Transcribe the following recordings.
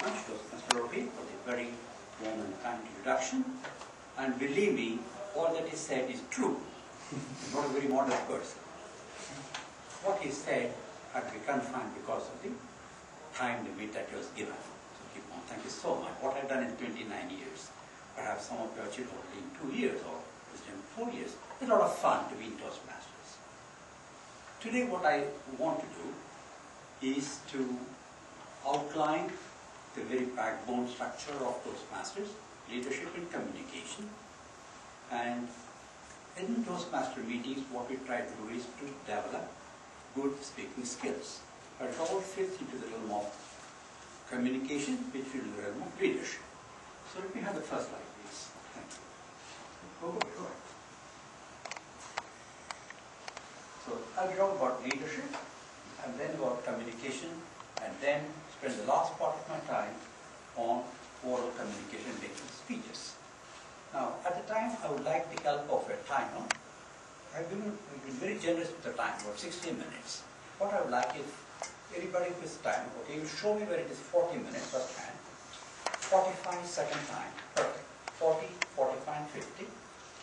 much to Mr. Rohit for the very warm and kind introduction. And believe me, all that he said is true. He's not a very modest person. What he said had to be confined because of the time limit that was given. So keep on. Thank you so much. What I've done in 29 years, perhaps some of you achieved only in 2 years or in 4 years. It's a lot of fun to be in Toastmasters. Today what I want to do is to outline the very backbone structure of Toastmasters, leadership and communication. And in Toastmaster meetings, what we try to do is to develop good speaking skills. But it all fits into the realm of communication, which is the realm of leadership. So let me have the first slide, please. Thank you. Go ahead. So I'll talk about leadership, and then about communication, and then spend the last part of my time on oral communication, making speeches. Now, at the time, I would like the help of a timer. I've been very generous with the time, about 60 minutes. What I would like is, anybody with time, okay, you show me where it is 40 minutes first hand, 45-second time, perfect. 40, 45, 50,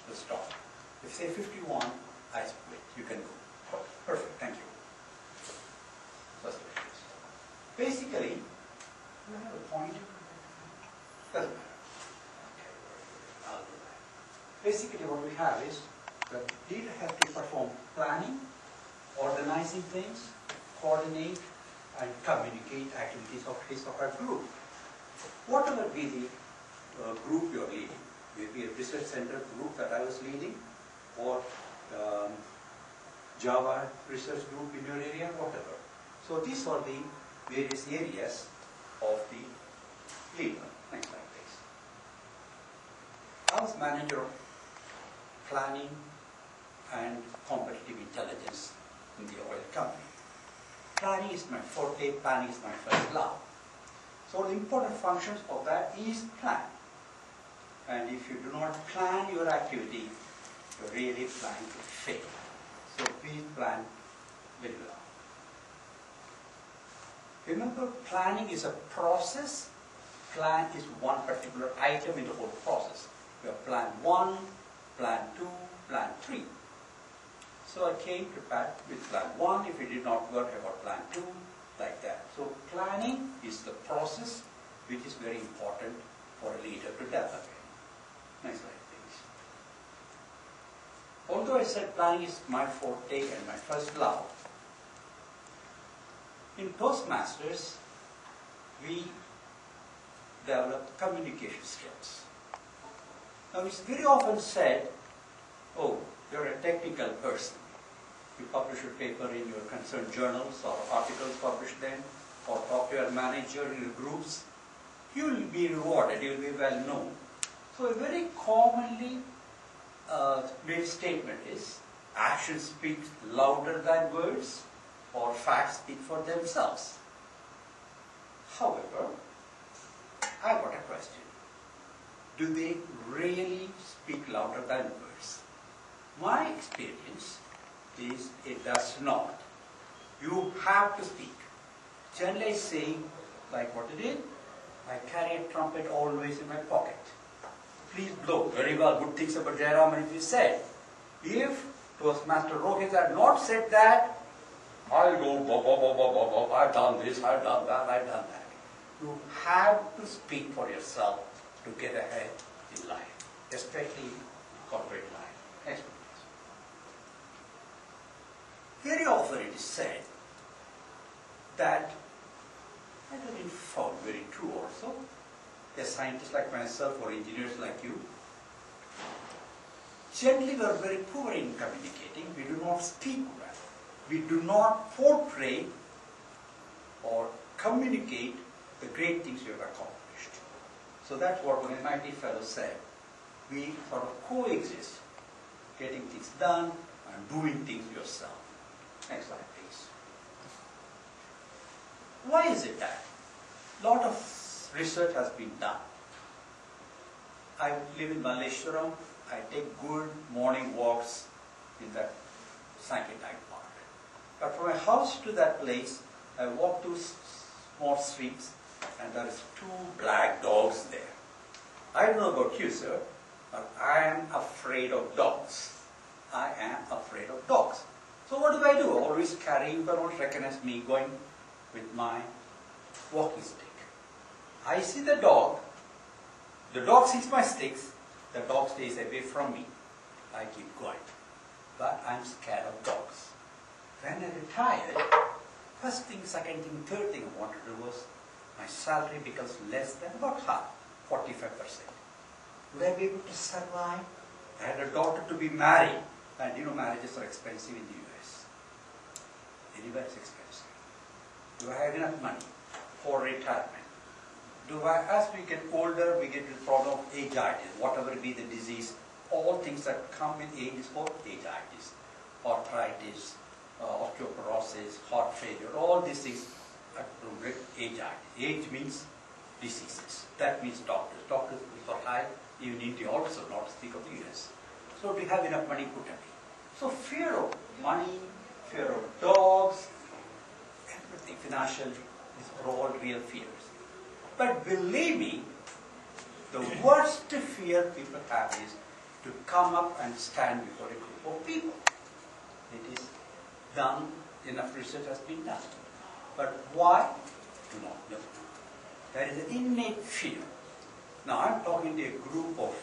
we'll stop. If say 51, I split, you can go. Perfect, thank you. First way, please. Basically, you have a point, doesn't matter. Okay, I'll do that. Basically what we have is, the leader has to perform planning, organizing things, coordinate, and communicate activities of his or her group. Whatever be the group you are leading, maybe a research center group that I was leading, or Java research group in your area, whatever. So these are the various areas of the leader. Next slide, please. I was manager of planning and competitive intelligence in the oil company. Planning is my forte, planning is my first love. So the important functions of that is plan. And if you do not plan your activity, you're really planning to fail. So please plan very well. Remember, planning is a process. Plan is one particular item in the whole process. You have plan 1, plan 2, plan 3. So I came prepared with plan 1. If it did not work, I got plan 2, like that. So planning is the process which is very important for a leader to develop. Next slide, please. Although I said planning is my forte and my first love, in Toastmasters, we develop communication skills. Now, it's very often said, oh, you're a technical person. You publish a paper in your concerned journals or articles published then, or talk to your manager in your groups. You will be rewarded, you will be well known. So a very commonly made statement is, actions speak louder than words, or facts speak for themselves. However, I got a question. Do they really speak louder than words? My experience is it does not. You have to speak. Generally I say, like what I did, I carry a trumpet always in my pocket. Please blow. Very well, good things about Jayram and if you said. If Toastmaster Rohit had not said that, I'll go, I've done this, I've done that, I've done that. You have to speak for yourself to get ahead in life, especially corporate life. Next one, please. Very often it is said that, I don't think found very true also, a scientist like myself or engineers like you, generally we are very poor in communicating. We do not speak well. We do not portray or communicate the great things we have accomplished. So that's what one MIT fellow said. We sort of coexist, getting things done and doing things yourself. Next slide, please. Why is it that? A lot of research has been done. I live in Malaysia. I take good morning walks in that Sankey Park. But from my house to that place, I walk 2 small streets, and there is two black dogs there. I don't know about you, sir, but I am afraid of dogs. I am afraid of dogs. So what do? Always carrying, but don't recognize me going with my walking stick. I see the dog sees my sticks, the dog stays away from me. I keep going. But I'm scared of dogs. When I retired, first thing, second thing, third thing I wanted to do was my salary becomes less than about half, 45%. Would I be able to survive? I had a daughter to be married. And you know, marriages are expensive in the US. Anywhere is expensive. Do I have enough money for retirement? As we get older, we get the problem of age-itis, whatever be the disease, all things that come with age is called age-itis, arthritis, osteoporosis, heart failure, all these things are with age-itis. Age means diseases. That means doctors. Doctors are high, even India also, not to speak of the US. So do you have enough money put away? So fear of money, fear of dogs, everything, financial, these are all real fears. But believe me, the worst fear people have is to come up and stand before a group of people. It is done, enough research has been done. But why? Do not know. There is an innate fear. Now I'm talking to a group of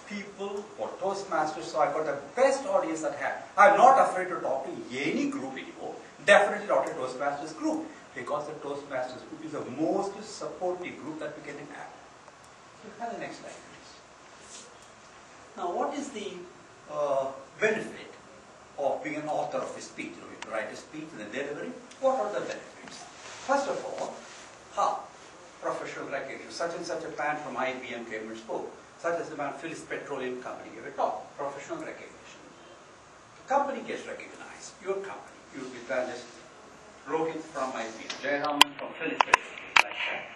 people for Toastmasters, so I got the best audience that I have. I'm not afraid to talk to any group anymore. Definitely not a Toastmasters group, because the Toastmasters group is the most supportive group that we can have. So have the next slide, please. Now, what is the benefit of being an author of a speech? You know, you write a speech and then delivery. What are the benefits? First of all, professional recognition. Such and such a man from IBM came and spoke. Such as the man Phillips Petroleum Company gave a talk. Professional recognition. The company gets recognized. Your company. You will be just Rohit from IBM, Jayram from Phillips Petroleum, like that.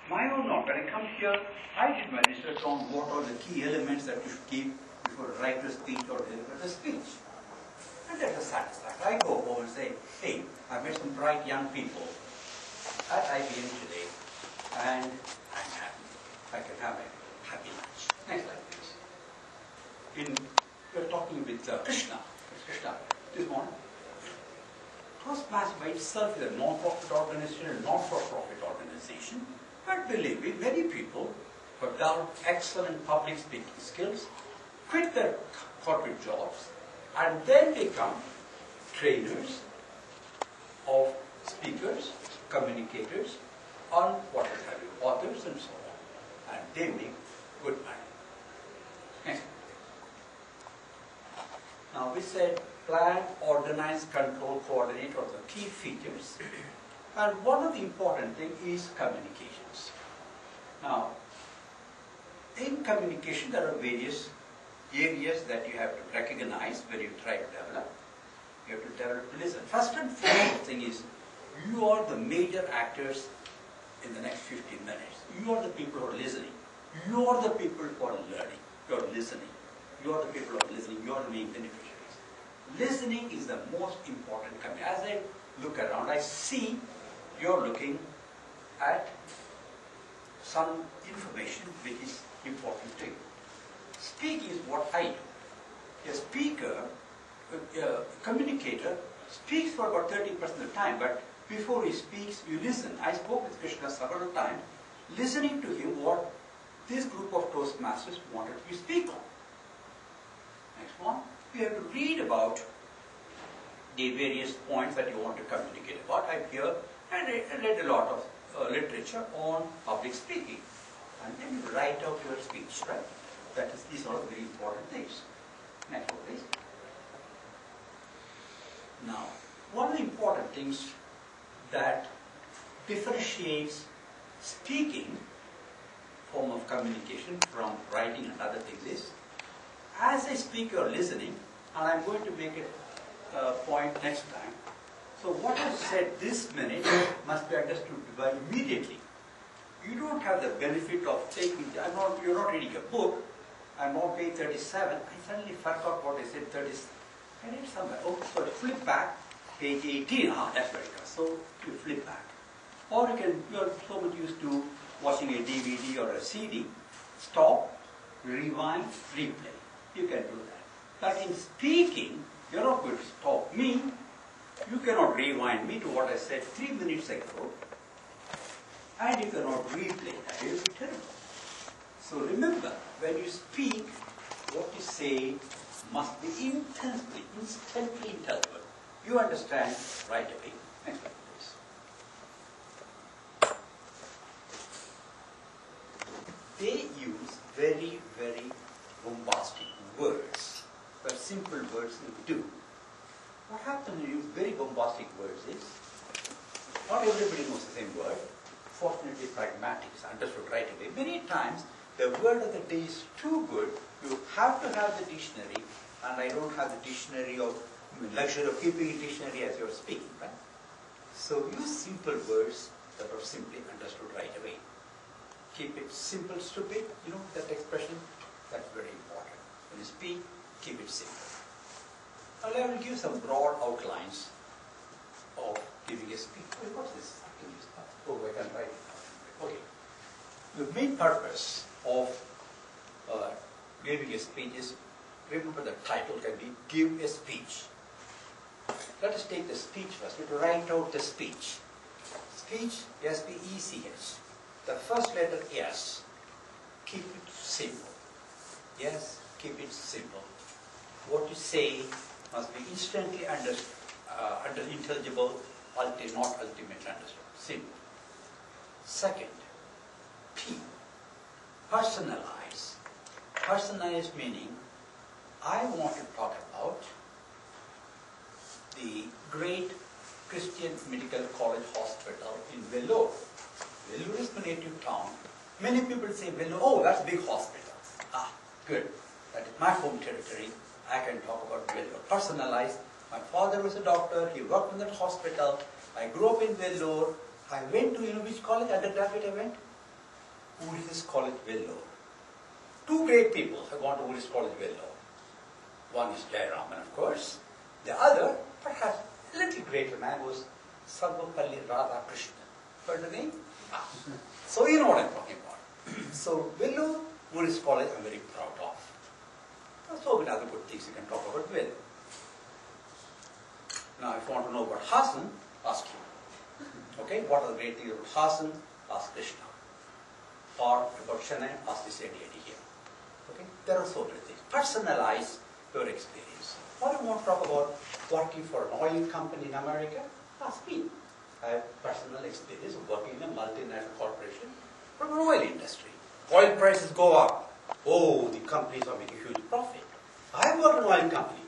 My own note, when I come here, I did my research on what are the key elements that you should keep before you write a speech or deliver a speech. And that was satisfied. I go home and say, hey, I met some bright young people at IBM today, and I'm happy. I can have a happy lunch. Next slide, please. We're talking with Krishna. Krishna, this morning. Toastmasters by itself is a non-profit organization, a not-for-profit organization. But believe me, many people who have developed excellent public speaking skills quit their corporate jobs and then become trainers of speakers, communicators, on what have you, authors and so on. And they make good money. Next. Now we said plan, organize, control, coordinate are the key features. And one of the important things is communications. Now, in communication there are various areas that you have to recognize when you try to develop. You have to develop to listen. First and foremost thing is, you are the major actors in the next 15 minutes. You are the people who are listening. You are the people who are learning. You are listening. You are the people who are listening. You are the main beneficiaries. Listening is the most important coming. As I look around, I see you're looking at some information which is important to you. Speaking is what I do. A speaker, a communicator, speaks for about 30% of the time, but before he speaks, you listen. I spoke with Krishna several times, listening to him what this group of Toastmasters wanted to speak on. Next one, you have to read about the various points that you want to communicate about. I'm here and I read a lot of literature on public speaking. And then you write out your speech, right? These are very important things. Next one, please. Now, one of the important things that differentiates speaking form of communication from writing and other things is, as a speaker listening, and I'm going to make a point next time. So what I said this minute must be understood by immediately. You don't have the benefit of taking, you're not reading a book, I'm on page 37, I suddenly forgot what I said 30, I read somewhere, oh, sorry, flip back, page 18, that's where it comes. So you flip back. Or you're so much used to watching a DVD or a CD, stop, rewind, replay. You can do that. But in speaking, you're not going to stop me. You cannot rewind me to what I said 3 minutes ago. And you cannot replay that. It will be terrible. So remember, when you speak, what you say must be instantly intelligible. You understand right away. Next one, please. They use very, very bombastic words, but simple words they do. What happens when you use very bombastic words is, not everybody knows the same word. Fortunately, pragmatic is understood right away. Many times, the word of the day is too good. You have to have the dictionary, and I don't have the dictionary of luxury of keeping a dictionary as you're speaking, right? So use simple words that are simply understood right away. Keep it simple, stupid, you know that expression? That's very important. When you speak, keep it simple. Now I will give some broad outlines of giving a speech. What's this? I can use that. Oh, I can write it. Okay. The main purpose of giving a speech is, remember the title can be Give a Speech. Let us take the speech first. We have to write out the speech. Speech, S-P-E-C-H. The first letter S. Keep it simple. Yes, keep it simple. What you say must be instantly intelligible, not ultimately understood. Simple. Second, P. Personalize. Personalize meaning, I want to talk about the great Christian Medical College Hospital in Vellore. Vellore is my native town. Many people say Vellore, oh, that's a big hospital. Ah, good. That is my home territory. I can talk about Vellore. Personalized. My father was a doctor. He worked in that hospital. I grew up in Vellore. I went to, which college? Undergraduate I went? Woodhills College, Vellore. Two great people have gone to Woodhills College, Vellore. One is Jayram, of course. The other, perhaps a little greater man, was Sarvapalli Radhakrishnan. Heard the name? Ah. So you know what I'm talking about. So Vellore, Woodhills College, I'm very proud of. There's so many other good things you can talk about Vellore. Now, if you want to know about Hassan, ask him. Okay, what are the great things about Hassan? Ask Krishna. Or about Chennai, ask this lady here. Okay, there are so many things. Personalize your experience. Or you want to talk about working for an oil company in America? Ask me. I have personal experience of working in a multinational corporation from an oil industry. Oil prices go up. Oh, the companies are making huge profit. I work in an oil company.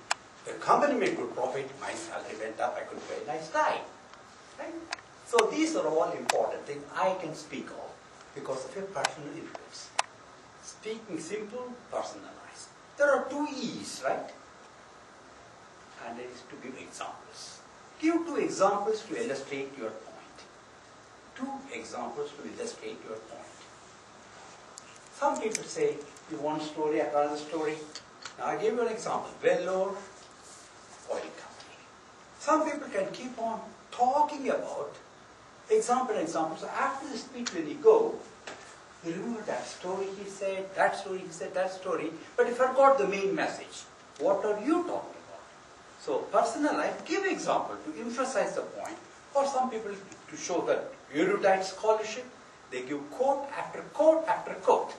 The company made good profit, my salary went up, I could pay a nice guy. Right? So these are all important things I can speak of because of your personal influence. Speaking simple, personalized. There are two E's, right? And it is to give examples. Give 2 examples to illustrate your point. 2 examples to illustrate your point. Some people say, you want a story, I tell a story. Now I give you an example. Vellore Oil Company. Some people can keep on talking about example. So after the speech when you go, you remember that story he said, that story he said, that story, but you forgot the main message. What are you talking about? So personalize, give example to emphasize the point. Or some people to show that erudite scholarship, they give quote after quote after quote.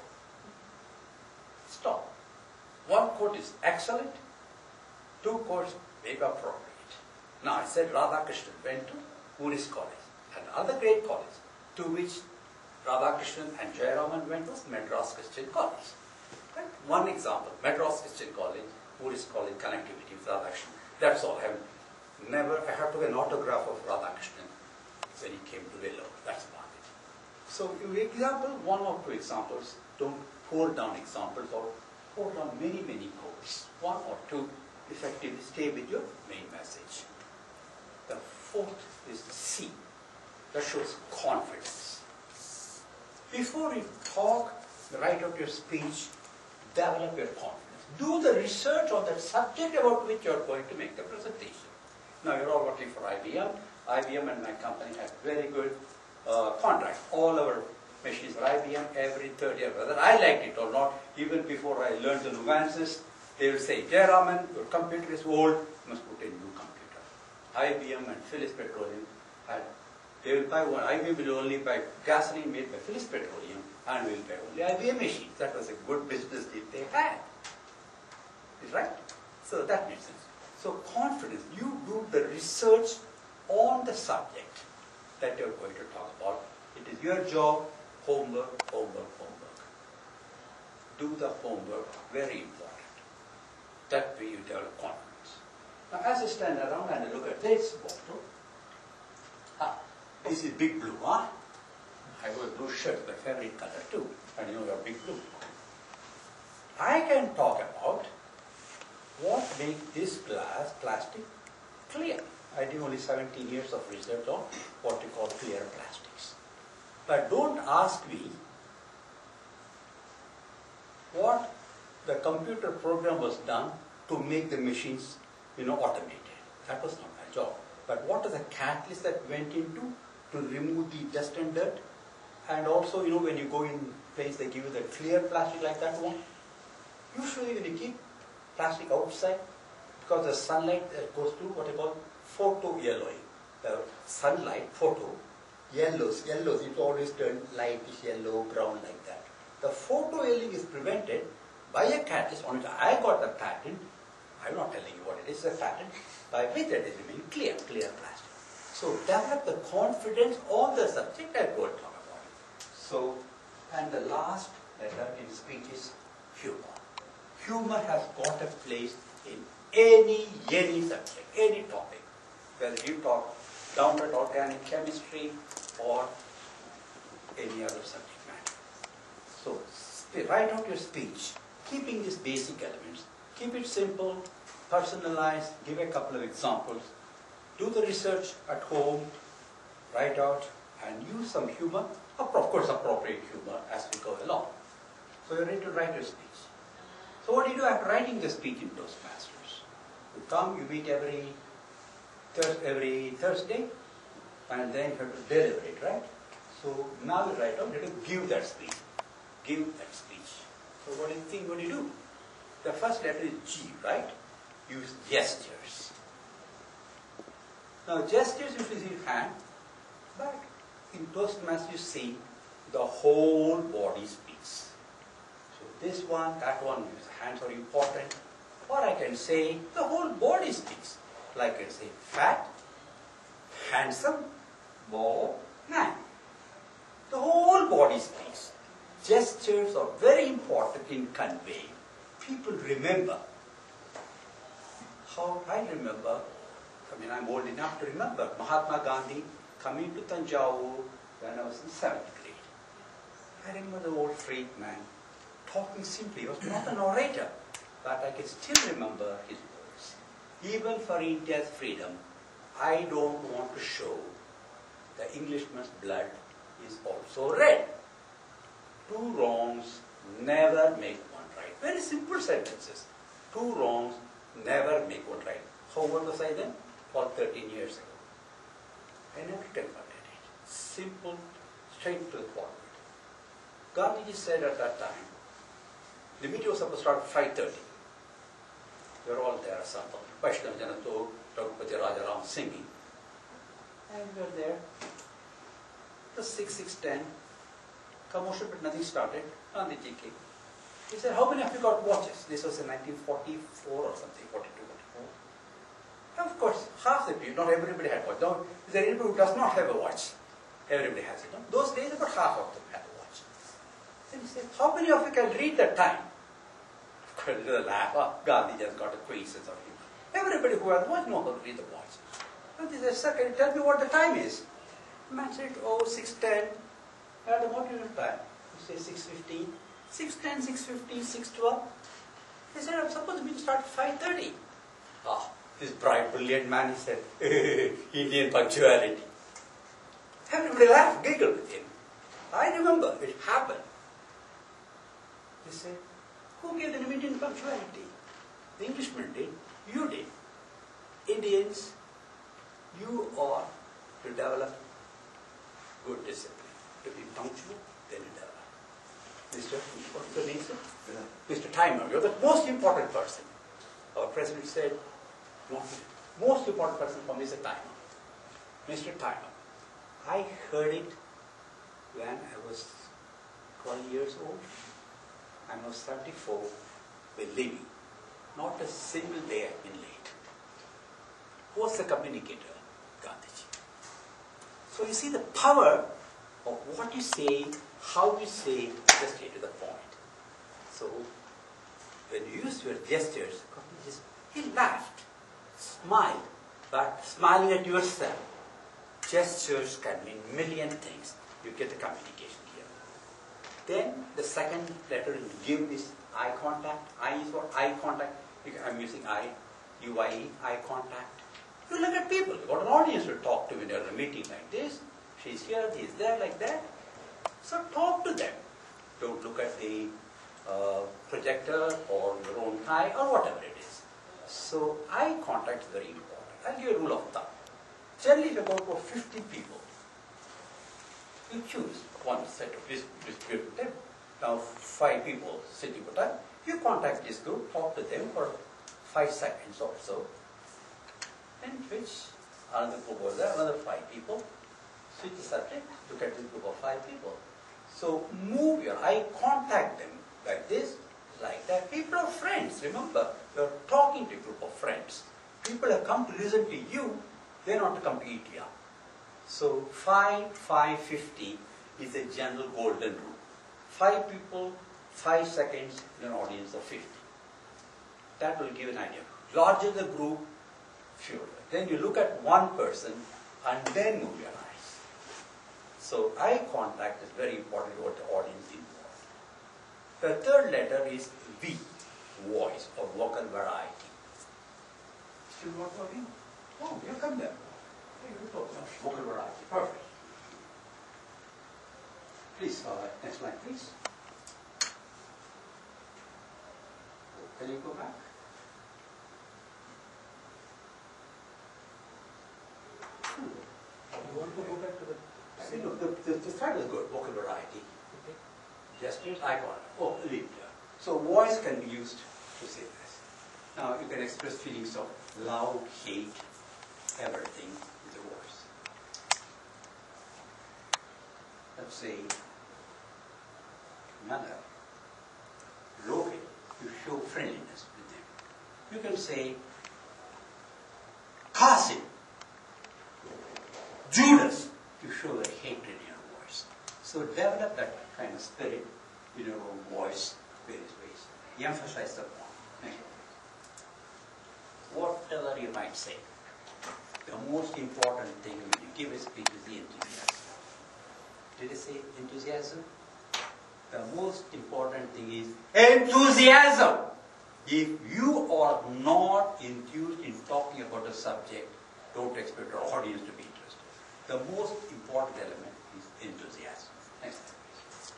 Stop. 1 quote is excellent, 2 quotes may be appropriate. Now I said Radhakrishnan went to Woodhills College, another great college, to which Radhakrishnan and Jayaraman went was Madras Christian College. Right? One example, Madras Christian College, Woodhills College connectivity with Radhakrishnan. That's all. I have to get an autograph of Radhakrishnan when he came to Vellore. That's about it. So, in example, 1 or 2 examples. Don't pour down examples or pour down many, many quotes. 1 or 2 effectively stay with your main message. The 4th is the C. That shows confidence. Before you talk, write out your speech, develop your confidence. Do the research on that subject about which you are going to make the presentation. Now, you're all working for IBM. IBM and my company have very good contract. All our machines are IBM every third year. Whether I liked it or not, even before I learned the nuances, they will say, Jayram, your computer is old, you must put a new computer. IBM and Phillips Petroleum, they will buy one. IBM will only buy gasoline made by Phillips Petroleum, and will buy only IBM machines. That was a good business deal they had. Is right? So that makes sense. So confidence, you do the research on the subject that you're going to talk about. It is your job, homework, homework, homework. Do the homework, very important. That way you develop confidence. Now as I stand around and I look at this bottle, this is big blue, huh? I wear blue shirt, my favorite color too, and you know you're big blue. I can talk about what makes this plastic clear. I did only 17 years of research on what we call clear plastics. But don't ask me what the computer program was done to make the machines, automated. That was not my job. But what is the catalyst that went into to remove the dust and dirt? And also, when you go in place, they give you the clear plastic like that one. Usually when you keep plastic outside, because the sunlight that goes through what I call photo yellowing. The sunlight, photo, yellows, it always turns lightish yellow, brown like that. The photo yellowing is prevented by a catalyst on which I got the patent. I'm not telling you what it is, a patent, by which it is remaining clear plastic. So develop the confidence on the subject and go and talk about it. So, and the last letter in speech is humor. Humor has got a place in any subject, any topic. Whether you talk down to organic chemistry or any other subject matter. So write out your speech, keeping these basic elements. Keep it simple, personalized, give a couple of examples. Do the research at home, write out, and use some humor, of course appropriate humor as we go along. So you're ready to write your speech. So what do you do after writing the speech in Toastmasters? You come, you meet every Thursday, and then you have to deliver it, right? So now you write out, you have to give that speech. Give that speech. So what do you think, what do you do? The first letter is G, right? Use gestures. Now gestures usually use hand, but in Toastmasters you see the whole body speaks. So this one, that one, hands are important. Or I can say the whole body speaks. Like I can say fat, handsome, bald, man. The whole body speaks. Gestures are very important in conveying. People remember. How I remember, I'm old enough to remember Mahatma Gandhi coming to Tanjavur when I was in 7th grade. I remember the old freak man talking simply. He was not an orator, but I can still remember his words. Even for India's freedom, I don't want to show the Englishman's blood is also red. Two wrongs never make one right. Very simple sentences. Two wrongs never make one right. How old was I then? 12, 13 years ago. I never converted it. Simple, straight to the point. Gandhiji said at that time, the meeting was supposed to start at 5:30. We were all there assembled. Vaishnav Janato, Raghupati Rajaram singing. And we were there. It was 6:10. Commotion, but nothing started. Gandhiji came. He said, how many of you got watches? This was in 1944 or something, 42, 44. Of course, half the people, not everybody had watch. Now, is there anybody who does not have a watch? Everybody has it. No? Those days, about half of them had a watch. Then he said, how many of you can read the time? Of course, there's a laugh. Gandhi just got a quick sense of humor. Everybody who has watch knows how to read the watch. And he said, sir, can you tell me what the time is? The man said, 6:10. And what is the time? You say 6:15. 6:10, 6:15, 6:12. He said, I'm supposed to be to start at 5:30. This bright, brilliant man, he said, Indian punctuality. Everybody laughed, giggled with him. I remember, it happened. He said, who gave the Indian punctuality? The Englishmen did, you did. Indians, you are to develop good discipline. to be punctual, then you develop. Mr. What's your name, sir? Mr. Timer, you're the most important person. Our president said, most important person for me is a timer. Mr. Timer, I heard it when I was 12 years old. I was 34, believe me, not a single day I've been late. Who was the communicator? Gandhiji. So you see the power of what you say, how you say, just get to the point. So when you use your gestures, he laughed, smiled, but smiling at yourself. Gestures can mean million things. You get the communication here. Then the second letter you give is eye contact. I is what? Eye contact. I'm using I, U-I-E, eye contact. You look at people. You've got an audience to talk to when you're in a meeting like this. She's here, he's there, like that. So talk to them. Don't look at the projector or your own eye or whatever it is. So eye contact is very important. I'll give you a rule of thumb. Generally, if you go for 50 people, you choose one set of this group. Now 5 people sitting for time. You contact this group, talk to them for 5 seconds or so. Then switch, another group over there, another 5 people. Switch the subject, look at this group of 5 people. So move your eye, contact them like this, like that. People are friends, remember. You're talking to a group of friends. People have come to listen to you, they're not to come to eat you up. So 5, 5, 50 is a general golden rule. 5 people, 5 seconds in an audience of 50. That will give an idea. Larger the group, fewer. Then you look at one person and then move your eyes. So eye contact is very important to what the audience involves. The third letter is V, voice or vocal variety. Still not working? Oh, you come there. Vocal variety, perfect. Please, next slide, please. Can you go back? You want to go back to the... See, look, the slide is good, vocal variety. Okay. Gestures, eye contact. Oh, leave there. So voice can be used to say this. Now you can express feelings of love, hate, everything with the voice. Let's say, mother, Rohit, you show friendliness with them. You can say, Qasim, Judas, you show the hatred in your voice. So develop that kind of spirit in your own voice, various ways. Emphasize the point. Next one. Whatever you might say, the most important thing when you give a speech is the enthusiasm. Did I say enthusiasm? The most important thing is enthusiasm. If you are not enthused in talking about a subject, don't expect your audience to be interested. The most important element is enthusiasm. Next slide, please.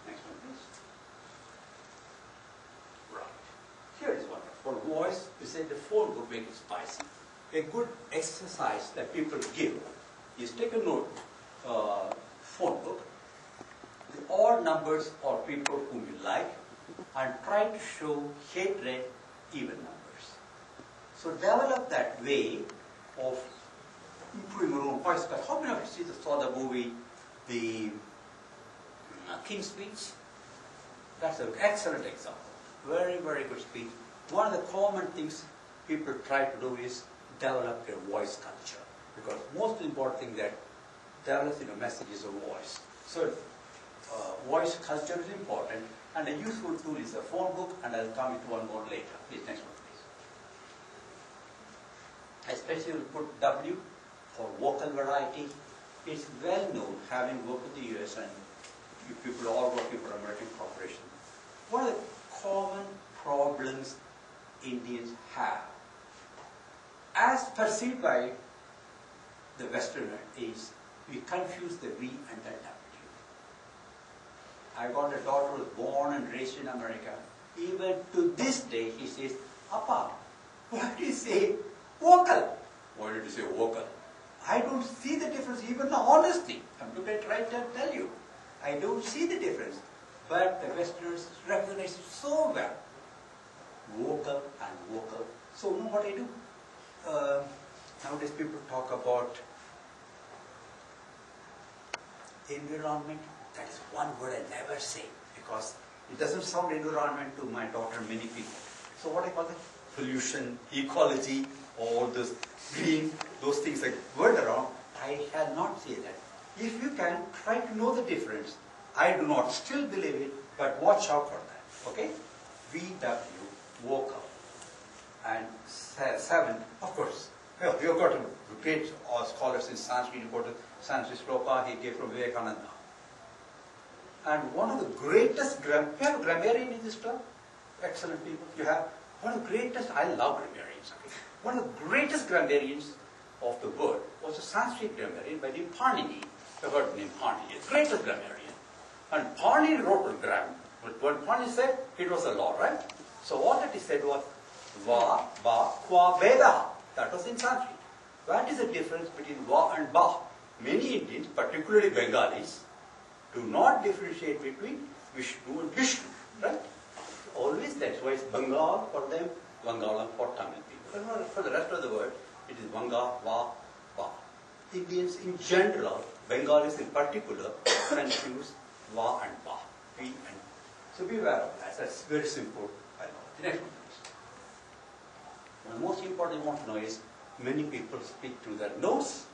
Next one, please. Right. Here is one. For voice, we say the phone book make it spicy. A good exercise that people give is take a note, phone book, the odd numbers or people whom you like, and try to show hatred even numbers. So develop that way of improving your own voice. How many of you saw the movie, The King's Speech? That's an excellent example. Very, very good speech. One of the common things people try to do is develop their voice culture. Because most important thing that develops in a message is a voice. So voice culture is important, and a useful tool is a phone book, and I'll come into one more later. Please, next one, please. Especially we'll put W for vocal variety. It's well known, having worked in the US and you people are all working for American corporation. One of the common problems Indians have, as perceived by the Westerner, is we confuse the V and the W. I got a daughter who was born and raised in America. Even to this day, he says, Appa, Vocal. Why did you say vocal? I don't see the difference, even now, honestly. I'm looking at right and tell you. I don't see the difference. But the Westerners recognize it so well. Vocal and vocal. So, you know what I do? Nowadays people talk about environment. That is one word I never say because it doesn't sound environment to my daughter, many people. So what I call it? Pollution, ecology, all those green, those things like word around, I shall not say that. If you can, try to know the difference. I do not still believe it, but watch out for that. Okay? VW, vocal. And 7, of course. Well, you've got great scholars in Sanskrit. You've got a Sanskrit sloka he gave from Vivekananda. And one of the greatest, you have a grammarian in this club? Excellent people. You have one of the greatest, I love grammarians. Okay? One of the greatest grammarians of the world was a Sanskrit grammarian by the name Panini. You heard the name Panini, the greatest grammarian. And Panini wrote a grammar. But when Panini said, it was a law, right? So all that he said was, va, ba, qua, veda. That was in Sanskrit. What is the difference between va and ba? Many Indians, particularly Bengalis, do not differentiate between Vishnu and Vishnu, right? Always that's why it's Bengal for them, Bangalam for Tamil people. But for the rest of the world, it is Vanga, Va, Va. Indians in general, Bengalis in particular, confuse Va and Ba. V and So be aware of that. That's very simple. I know. The next one, please. The most important you want to know is many people speak through their nose.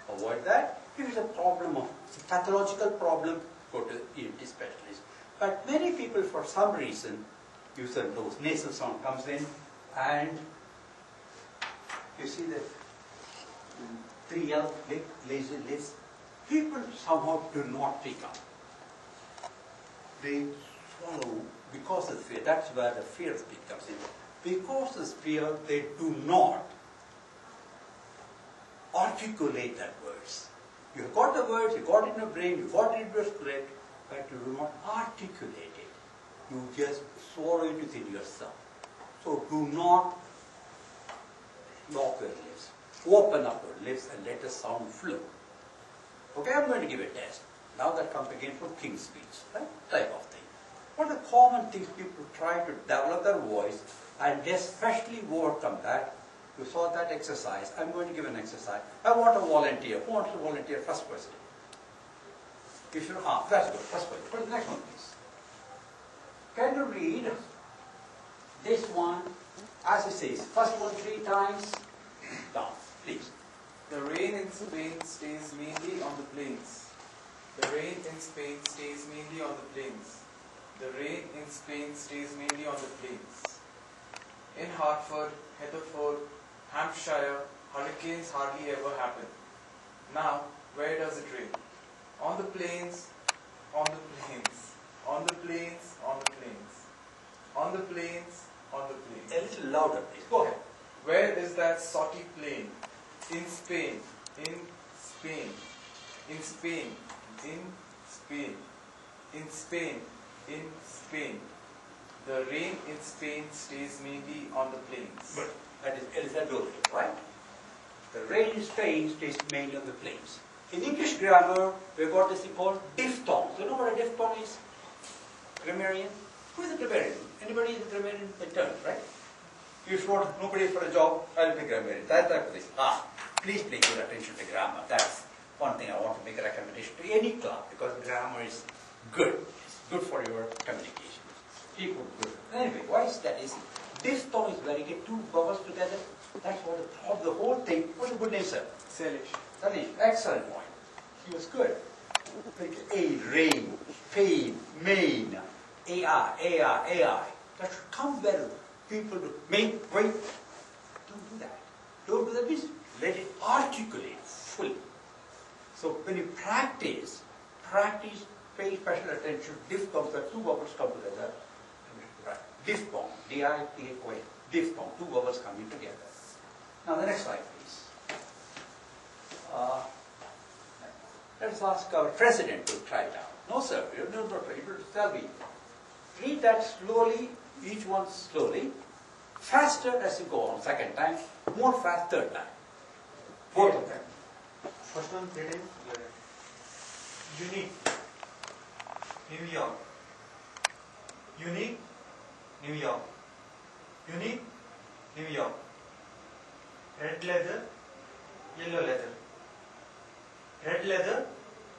Avoid that. If it's a problem of it's a pathological problem, go to ENT specialist. But many people, for some reason, use their nose. Nasal sound comes in, and you see the 3L lip, lazy lips. People somehow do not pick up. They swallow because of fear. That's where the fear speak comes in. Because of fear, they do not articulate that words. You have got the words, you got it in your brain, you got it in your script, but you do not articulate it. You just swallow it within yourself. So do not lock your lips. Open up your lips and let the sound flow. Okay, I'm going to give a test. Now that comes again from King's speech, right? Type of thing. What are the common things people try to develop their voice, and especially overcome that? You saw that exercise. I'm going to give an exercise. I want a volunteer. Who wants to volunteer? First question. You should, that's good. First question. Put the next one, please. Can you read this one as it says? First one 3 times. Down, please. The rain in Spain stays mainly on the plains. The rain in Spain stays mainly on the plains. The rain in Spain stays mainly on the plains. In Hartford, Hertford, Hampshire, hurricanes hardly ever happen. Now, where does it rain? On the plains, on the plains, on the plains, on the plains, on the plains, on the plains. A little louder, please. Go ahead. Where is that salty plain? In Spain, in Spain, in Spain, in Spain, in Spain, in Spain. The rain in Spain stays mainly on the plains. But that is Elizabeth, right? The rain in Spain stays mainly on the plains. In English grammar, we've got this thing called diphthongs. You know what a diphthong is? Grammarian? Who is a grammarian? Anybody is a grammarian by turn, right? You should nobody for a job, I'll be grammarian. That type of thing. Please pay good attention to grammar. That's one thing I want to make a recommendation to any club, because grammar is good. It's good for your communication. People good. Anyway, why is that? Is diphthong is where you get 2 vowels together. That's what the whole thing. What's a good name, sir? Salish. Salish. Excellent point. He was good. Like aid, rain, pain, main, AI. That should come well. People do. Main, wait. Don't do that. Don't do that. Means let it articulate fully. So when you practice, pay special attention. Diphthongs, that 2 vowels come together. Diphthong, D-I-P-H-O-N, diphthong, 2 vowels coming together. Now the next slide, please. Let's ask our president to try it out. No, sir, you're not able to tell me. Read that slowly, each one slowly. Faster as you go on second time, more fast third time. Both of them. First one, written. Unique. New York. Unique. New York. Unique. New York. Red leather. Yellow leather. Red leather.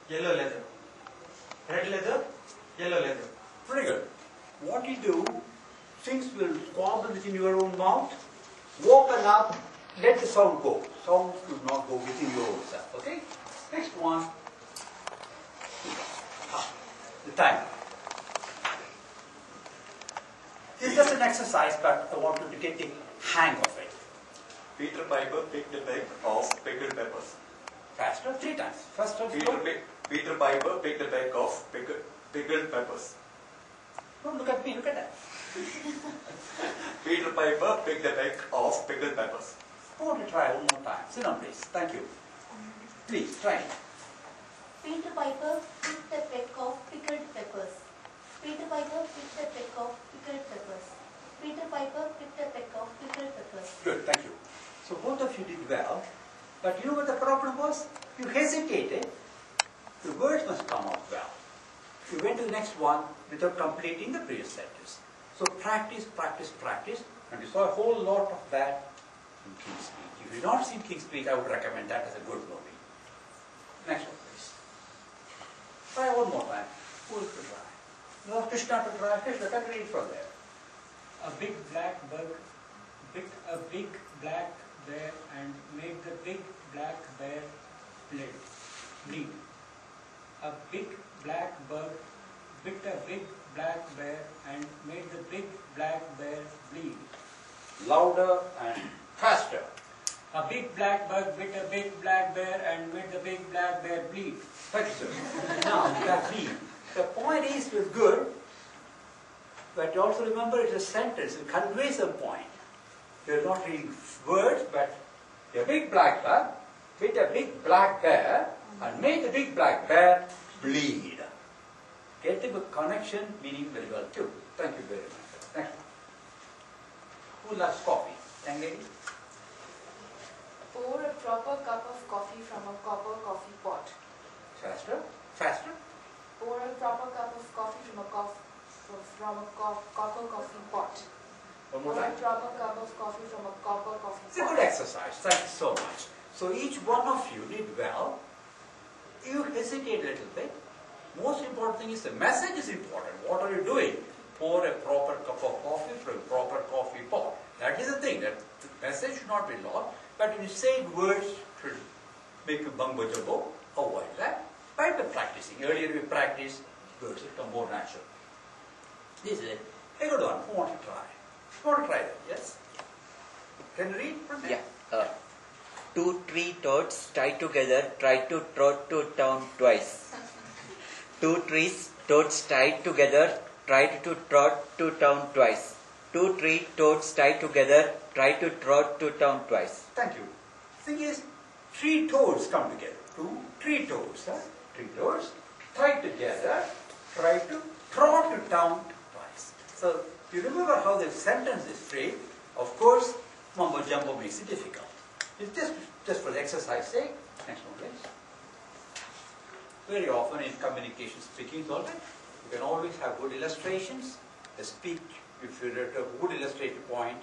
Yellow leather. Red leather. Yellow leather. Very good. What you do, things will squabble within your own mouth. Open up, let the sound go. Sound should not go within your own self. Okay? Next one. The time. It's just an exercise, but I want you to get the hang of it. Peter Piper picked a peck of pickled peppers. Faster, 3 times. First time. Peter Piper picked a peck of pickled peppers. Don't look at me, look at that. Peter Piper picked a peck of pickled peppers. I want to try one more time. Sit down, please. Thank you. Please, try it. Peter Piper picked a peck of pickled peppers. Peter Piper picked a peck of pickled peppers. Peter Piper picked a peck of pickled peppers. Good, thank you. So both of you did well, but you know what the problem was? You hesitated. The words must come out well. You went to the next one without completing the previous sentence. So practice, practice, practice, and you saw a whole lot of that in King's Speech. If you've not seen King's Speech, I would recommend that as a good movie. Next one, please. Try one more time. Who will try? No, Krishna to try. Krishna, can read from there. A big black bug bit a big black bear and made the big black bear bleed. A big black bug bit a big black bear and made the big black bear bleed. Louder and faster. A big black bug bit a big black bear and made the big black bear bleed. Thank you, sir. Now, that bleed. The point is, it was good, but you also remember it's a sentence. It conveys a point. You're not reading words, but a big black bug bit a big black bear and made the big black bear bleed. Get the connection meaning very well too. Thank you very much. Thank you. Who loves coffee? Young lady? Pour a proper cup of coffee from a copper coffee pot. Faster? Faster? Pour a proper cup of coffee from a copper coffee pot. One more Pour a time. proper cup of coffee from a copper coffee It's a pot. good exercise. Thank you so much. So each one of you did well. You hesitate a little bit. Most important thing is the message is important. What are you doing? Pour a proper cup of coffee from a proper coffee pot. That is the thing. That the message should not be lost. But when you say words should make you bumbo jumbo, avoid that. By practicing. Earlier we practiced, words become more natural. This is a good one. Who wants to try? Who wants to try that? Yes? Can you read from there? Yeah. 2 3 toads tied together tried to trot to town twice. 2 3 toads tied together tried to trot to town twice. 2 3 toads tied together tried to trot to town twice. Thank you. Thing is, 3 toads come together. 2, 3 toads. 3 toads tied together, try to trot to town twice. So, you remember how the sentence is framed. Of course, mumbo jumbo makes it difficult. It's just for the exercise sake. Next one, please. Very often in communication speaking, you can always have good illustrations. The speech, if you write a good illustrative point,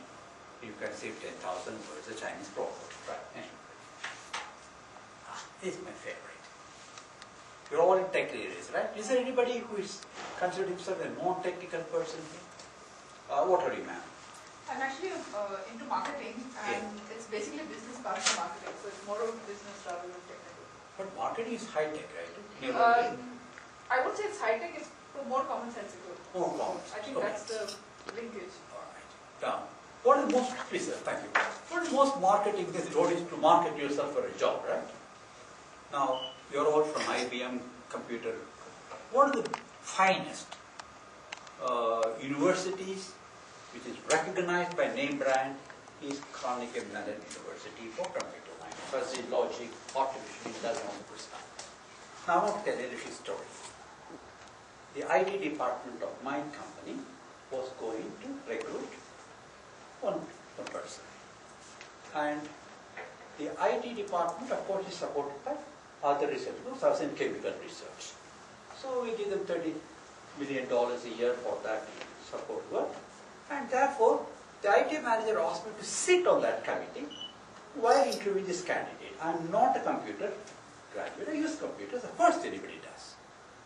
you can save 10,000 words, a Chinese proverb. Right. Next one. This is my favorite. You're all in tech areas, right? Is there anybody who is considered himself a non-technical person? What are you, ma'am? I'm actually into marketing, and it's basically business part of marketing, so it's more of business rather than technical. But marketing is high-tech, right? I would say it's high-tech, it's more commonsensical. More common. I think that's the linkage. All right. Done. What is most, please sir, thank you. What is most marketing this role is to market yourself for a job, right? Now, you're all from IBM computer. One of the finest universities which is recognized by name brand is Carnegie Mellon University for computer science. Fuzzy logic, artificial intelligence. Now I want to tell you a little story. The IT department of my company was going to recruit one person. And the IT department, of course, is supported by other research groups, as in chemical research. So we give them $30 million a year for that support work. And therefore, the IT manager asked me to sit on that committee while interviewing this candidate. I'm not a computer graduate, I use computers, the first anybody does.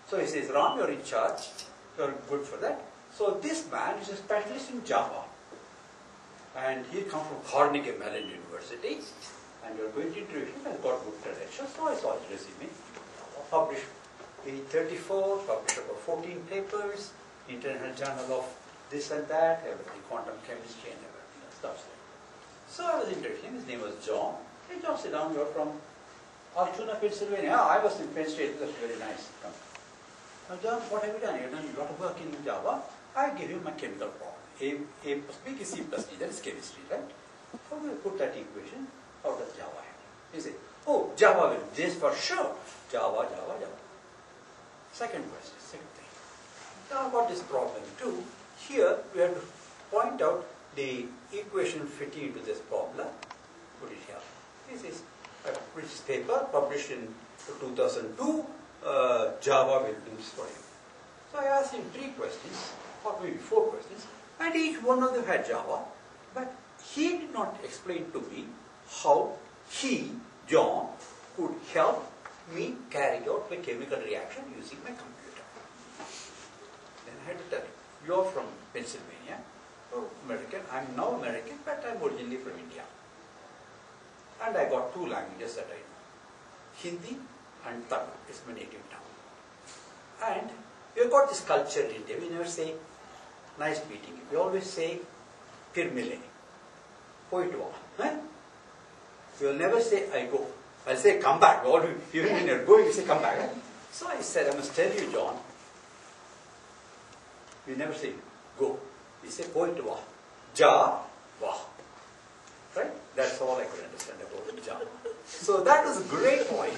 So he says, Ram, you're in charge, you're good for that. So this man is a specialist in Java. And he comes from Carnegie Mellon University. And you're going to interview him and got good credentials. So I saw his resume. Published in 34, published about 14 papers, International Journal of this and that, everything, quantum chemistry and everything, stuff like that. So I was interviewing him, his name was John. Hey John, sit down, you're from Altoona, Pennsylvania. I was in Penn State, that's very nice. Now John, what have you done? You've done a lot of work in Java. I give you my chemical problem. A plus B is C plus D, that is chemistry, right? How do I put that equation? How does Java have? You say, oh, Java will this for sure. Java. Second question, second thing. Now about this problem too, here we have to point out the equation fitting into this problem. Put it here. This is a British paper published in 2002. Java will do this for you. So I asked him 3 questions, or maybe 4 questions, and each one of them had Java, but he did not explain to me how he, John, could help me carry out my chemical reaction using my computer. Then I had to tell him, you're from Pennsylvania, you're American, I'm now American, but I'm originally from India. And I got 2 languages that I know, Hindi and Tamil, it's my native tongue. And we've got this culture in India, we never say, nice meeting you. We always say, Fir mile, poitwa. We will never say, I go. I'll say, come back. Even when you're going, you say, come back. So I said, I must tell you, John, we never say, go. We say, poitwa. Ja, wa. Right? That's all I could understand about Java. So that was a great point.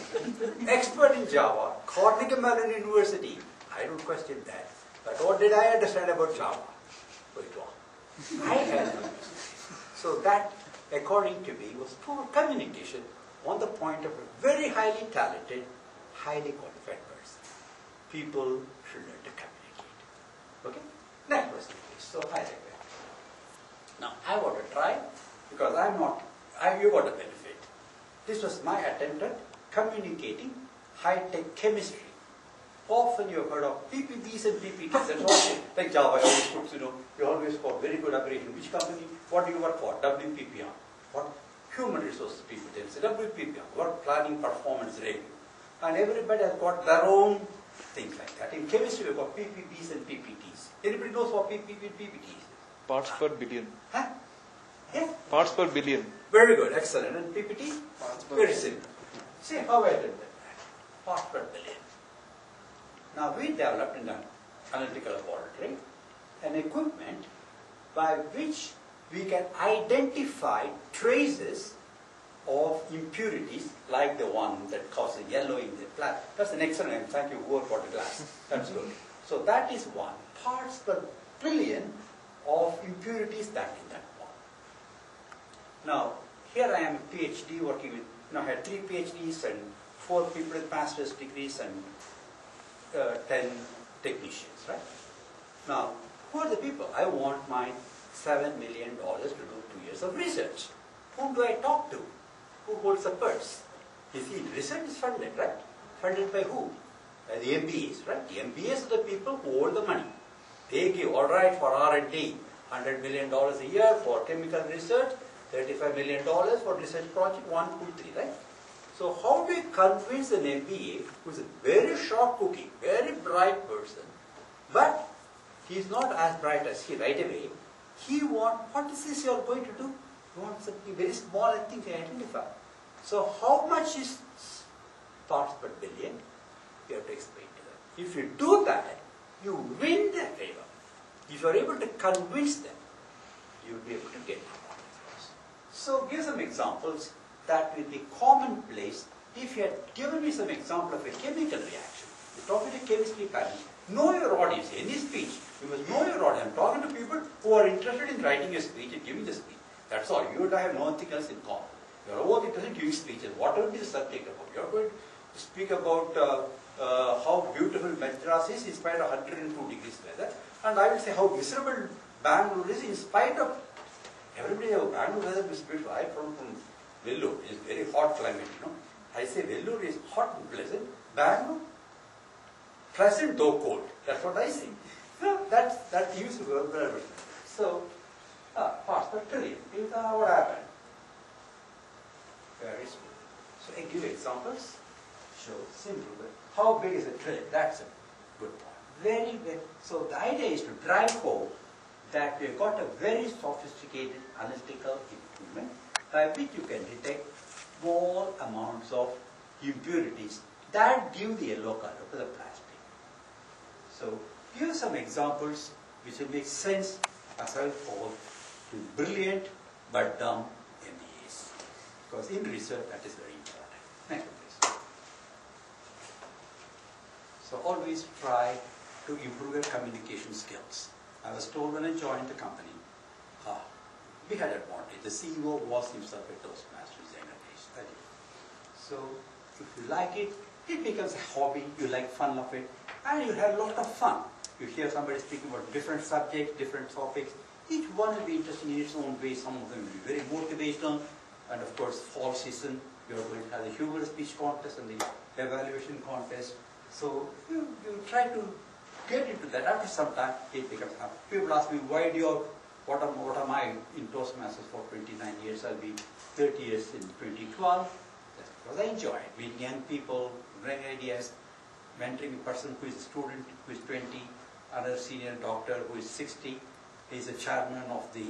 Expert in Java, Carnegie Mellon University. I don't question that. But what did I understand about Java? I had no. So that, according to me, was poor communication on the point of a very highly talented, highly qualified person. People should learn to communicate. Okay? Next question, please. So I digress. Now, I want to try, because you got a benefit. This was my attempt at communicating high-tech chemistry. Often you have heard of PPBs and PPTs. That's all. Like Java, always puts, you always got very good abbreviation. Which company? What do you work for? WPPR. What? Human resources people. They say WPPR. Work planning performance review. And everybody has got their own things like that. In chemistry, we've got PPBs and PPTs. Anybody knows what PPB and PPTs is? Parts per billion. Huh? Yeah? Parts per billion. Very good. Excellent. And PPT? Very simple. See how I did that. Parts per billion. Now we developed in an analytical laboratory an equipment by which we can identify traces of impurities like the one that causes yellow in the glass. That's an excellent name. Thank you, whoever got the glass. That's good. So that is 1 parts per billion of impurities that in that one. Now, here I am a PhD working with, I had 3 PhDs and 4 people with master's degrees and 10 technicians, right? Now, who are the people? I want my $7 million to do 2 years of research. Whom do I talk to? Who holds the purse? You see, research is funded, right? Funded by who? By the MBAs, right? The MBAs are the people who hold the money. They give, all right, for R&D, $100 million a year for chemical research, $35 million for research project, 1, 2, 3, right? So how do we convince an MBA who is a very sharp cookie, very bright person, but he's not as bright as he right away. He wants, what is this you are going to do? You want something very small and things to identify. So how much is parts per billion? You have to explain to them. If you do that, you win their favor. If you are able to convince them, you will be able to get it. So give some examples that will be commonplace. If you had given me some example of a chemical reaction, you talk to a chemistry panel, know your audience, any speech, You must know your audience. I'm talking to people who are interested in writing a speech and giving the speech. That's all. You and I have nothing else in common. You are both interested in giving speeches. Whatever is the subject about. You are going to speak about how beautiful Madras is in spite of 102 degrees weather. And I will say how miserable Bangalore is in spite of everybody. Bangalore weather is beautiful. I come from Vellore. It's very hot climate, you know. I say Vellore is hot and pleasant. Bangalore, pleasant though cold. That's what I say. So that used to work very well. So, past the trillion. What happened? Very small. So I give examples. Show simple. How big is a trillion? That's a good point. Very, very. So the idea is to drive home that we've got a very sophisticated analytical instrument by which you can detect small amounts of impurities that give the yellow color to the plastic. So give some examples which will make sense as I call to brilliant but dumb MEAs. Because in research that is very important. Next one, please. So always try to improve your communication skills. I was told when I joined the company, we had advantage. The CEO was himself a Toastmaster in younger days. So if you like it, it becomes a hobby. You like fun of it, and you have a lot of fun. You hear somebody speaking about different subjects, different topics. Each one will be interesting in its own way. Some of them will be very motivational. And of course, fall season, you are going to have the humorous speech contest and the evaluation contest. So you try to get into that. After some time, it becomes happy. People ask me, why do you, what am I in Toastmasters for 29 years? I'll be 30 years in 2012. That's because I enjoy it. Meeting young people, bring ideas, mentoring a person who is a student who is 20, another senior doctor who is 60. He is a chairman of the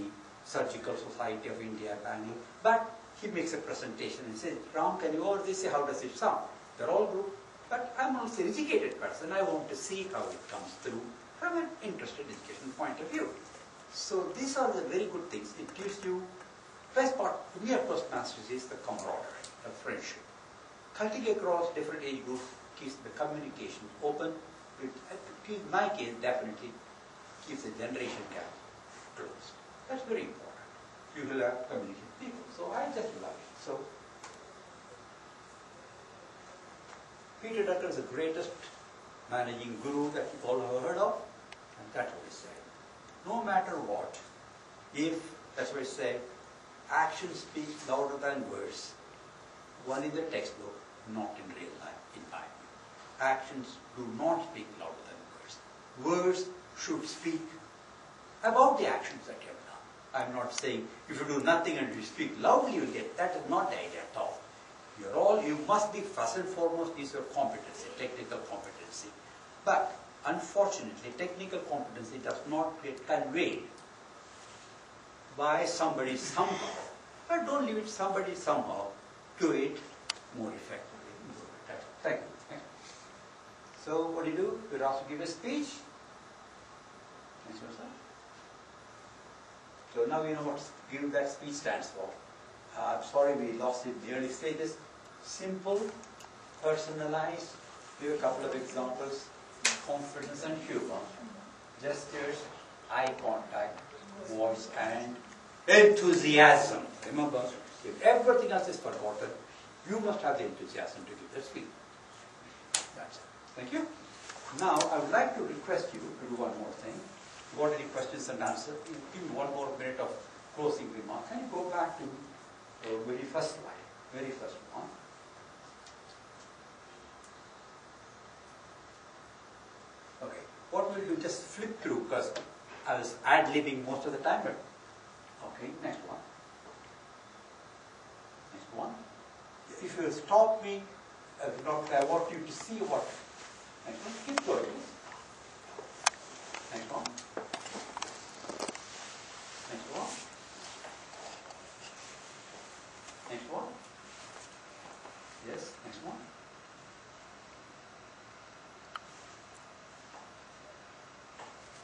Surgical Society of India, Bangalore. But he makes a presentation and says, Ram, can you over this say how does it sound? They're all good. But I'm also an educated person. I want to see how it comes through from an interested education point of view. So these are the very good things. It gives you, best part to me of Toastmasters is the camaraderie, the friendship. Cutting across different age groups keeps the communication open. In my case, definitely keeps the generation gap closed. That's very important. You will have communicate people. So I just love it. So Peter Drucker is the greatest managing guru that you all have heard of, and that's what he said. No matter what, if, that's what he said, actions speak louder than words, one in the textbook, not in real life, in my view. Actions do not speak louder than words. Words should speak about the actions that you have done. I'm not saying if you do nothing and you speak loudly, you will get, that is not the idea at all. You must be first and foremost is your competency, technical competency. But unfortunately, technical competency does not get conveyed by somebody somehow. But don't leave it somebody somehow do it more effectively. Thank you. So what do? You asked to give a speech. Next one, sir. So now you know what giving that speech stands for. I'm sorry we lost it in the early stages. Simple, personalized, give a couple of examples, confidence and humor, gestures, eye contact, voice and enthusiasm. Remember, if everything else is forgotten, you must have the enthusiasm to give the speech. That's it. Thank you. Now, I would like to request you to do one more thing. If you want any questions and answers, give me one more minute of closing remarks. Can you go back to the very first slide, very first one. Okay, what will you just flip through because I was ad-libbing most of the time. But okay, next one. Next one. If you stop me, I want you to see what. Next one. Keep going. Next one. Next one. Next one. Yes, next one.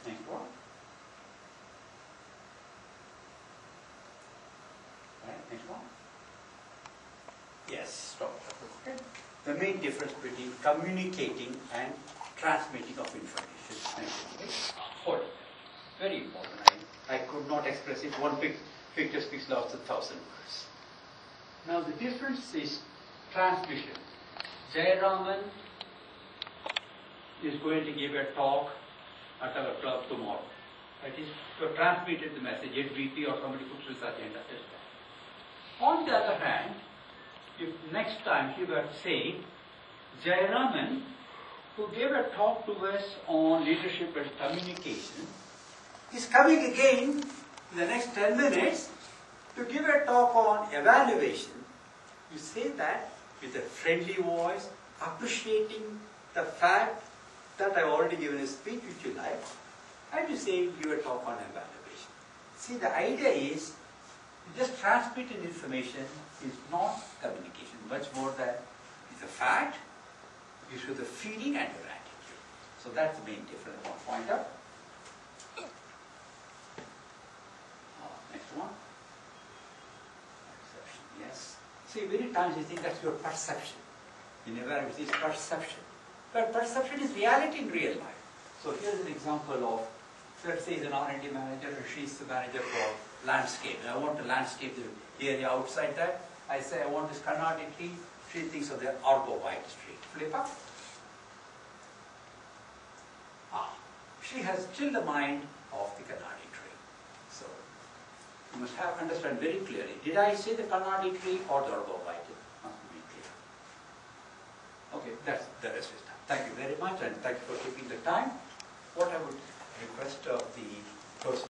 Next one. Right, next one. Yes, stop. Okay. The main difference between communicating and transmitting of information. Next one. Okay. Hold it. Very important. I could not express it. One picture speaks louder than 1,000 words. Now the difference is transmission. Jayraman is going to give a talk at our club tomorrow. That is, to transmitted the message, VP or somebody puts his agenda. On the other hand, if next time he were saying, Jayraman, who gave a talk to us on leadership and communication, is coming again in the next 10 minutes to give a talk on evaluation. You say that with a friendly voice, appreciating the fact that I've already given a speech which you like, and you say give a talk on evaluation. See, the idea is just transmitting information is not communication, much more than it's a fact, you show the feeling and your attitude. So that's the main difference I want to point out. Next one. Perception, yes. See, many times you think that's your perception. In evaluation, it's perception. But perception is reality in real life. So here's an example of, let's say he's an R&D manager and she's the manager for landscape. And I want to landscape the area outside that. I say I want this Kannadi tree. She thinks of the arborvitae tree. Flip up. She has still the mind of the Kannadi tree. So you must have understand very clearly. Did I say the Kannadi tree or the arborvitae? Must be clear. Okay, that's the rest is done. Thank you very much, and thank you for taking the time. What I would request of the person